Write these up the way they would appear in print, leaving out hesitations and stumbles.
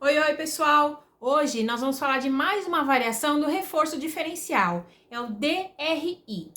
Oi, pessoal! Hoje nós vamos falar de mais uma variação do reforço diferencial, é o DRI.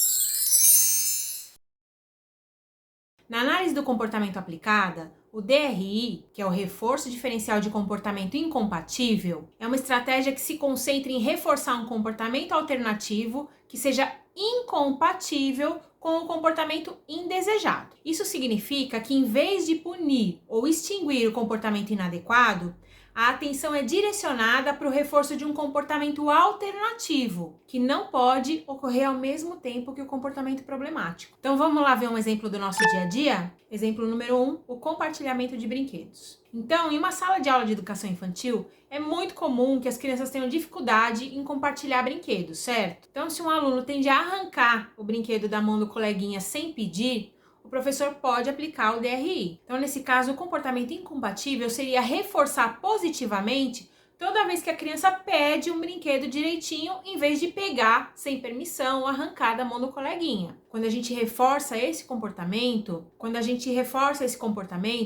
Na análise do comportamento aplicada, o DRI, que é o reforço diferencial de comportamento incompatível, é uma estratégia que se concentra em reforçar um comportamento alternativo que seja incompatível com o comportamento indesejado. Isso significa que, em vez de punir ou extinguir o comportamento inadequado, a atenção é direcionada para o reforço de um comportamento alternativo, que não pode ocorrer ao mesmo tempo que o comportamento problemático. Então vamos lá ver um exemplo do nosso dia a dia? Exemplo número 1, o compartilhamento de brinquedos. Então, em uma sala de aula de educação infantil, é muito comum que as crianças tenham dificuldade em compartilhar brinquedos, certo? Então, se um aluno tende a arrancar o brinquedo da mão do coleguinha sem pedir, o professor pode aplicar o DRI. Então, nesse caso, o comportamento incompatível seria reforçar positivamente toda vez que a criança pede um brinquedo direitinho, em vez de pegar sem permissão ou arrancar da mão do coleguinha. Quando a gente reforça esse comportamento,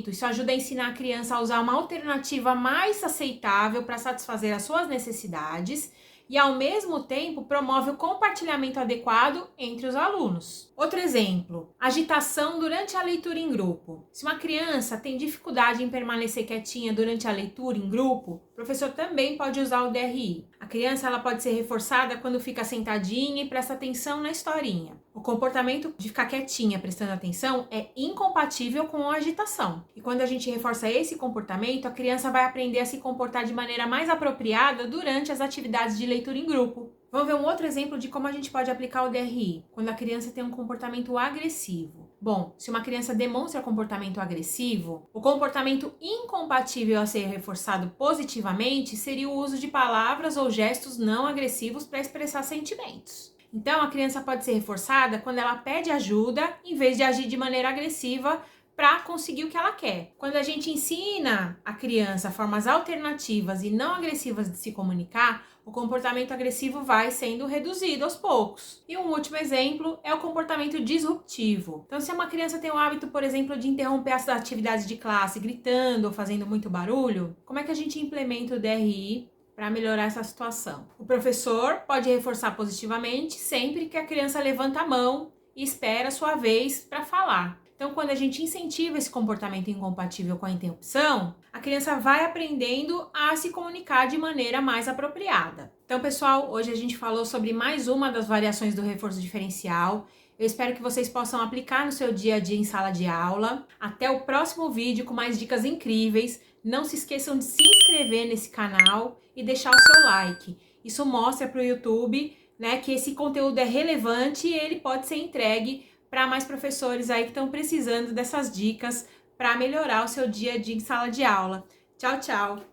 isso ajuda a ensinar a criança a usar uma alternativa mais aceitável para satisfazer as suas necessidades e, ao mesmo tempo, promove o compartilhamento adequado entre os alunos. Outro exemplo, agitação durante a leitura em grupo. Se uma criança tem dificuldade em permanecer quietinha durante a leitura em grupo, o professor também pode usar o DRI. A criança ela pode ser reforçada quando fica sentadinha e presta atenção na historinha. O comportamento de ficar quietinha prestando atenção é incompatível com a agitação. E quando a gente reforça esse comportamento, a criança vai aprender a se comportar de maneira mais apropriada durante as atividades de leitura em grupo. Vamos ver um outro exemplo de como a gente pode aplicar o DRI, quando a criança tem um comportamento agressivo. Bom, se uma criança demonstra comportamento agressivo, o comportamento incompatível a ser reforçado positivamente seria o uso de palavras ou gestos não agressivos para expressar sentimentos. Então, a criança pode ser reforçada quando ela pede ajuda, em vez de agir de maneira agressiva para conseguir o que ela quer. Quando a gente ensina a criança formas alternativas e não agressivas de se comunicar, o comportamento agressivo vai sendo reduzido aos poucos. E um último exemplo é o comportamento disruptivo. Então, se uma criança tem o hábito, por exemplo, de interromper as atividades de classe gritando ou fazendo muito barulho, como é que a gente implementa o DRI para melhorar essa situação? O professor pode reforçar positivamente sempre que a criança levanta a mão e espera a sua vez para falar. Então, quando a gente incentiva esse comportamento incompatível com a interrupção, a criança vai aprendendo a se comunicar de maneira mais apropriada. Então, pessoal, hoje a gente falou sobre mais uma das variações do reforço diferencial. Eu espero que vocês possam aplicar no seu dia a dia em sala de aula. Até o próximo vídeo com mais dicas incríveis. Não se esqueçam de se inscrever nesse canal e deixar o seu like. Isso mostra para o YouTube, que esse conteúdo é relevante e ele pode ser entregue para mais professores aí que estão precisando dessas dicas para melhorar o seu dia a dia em sala de aula. Tchau, tchau!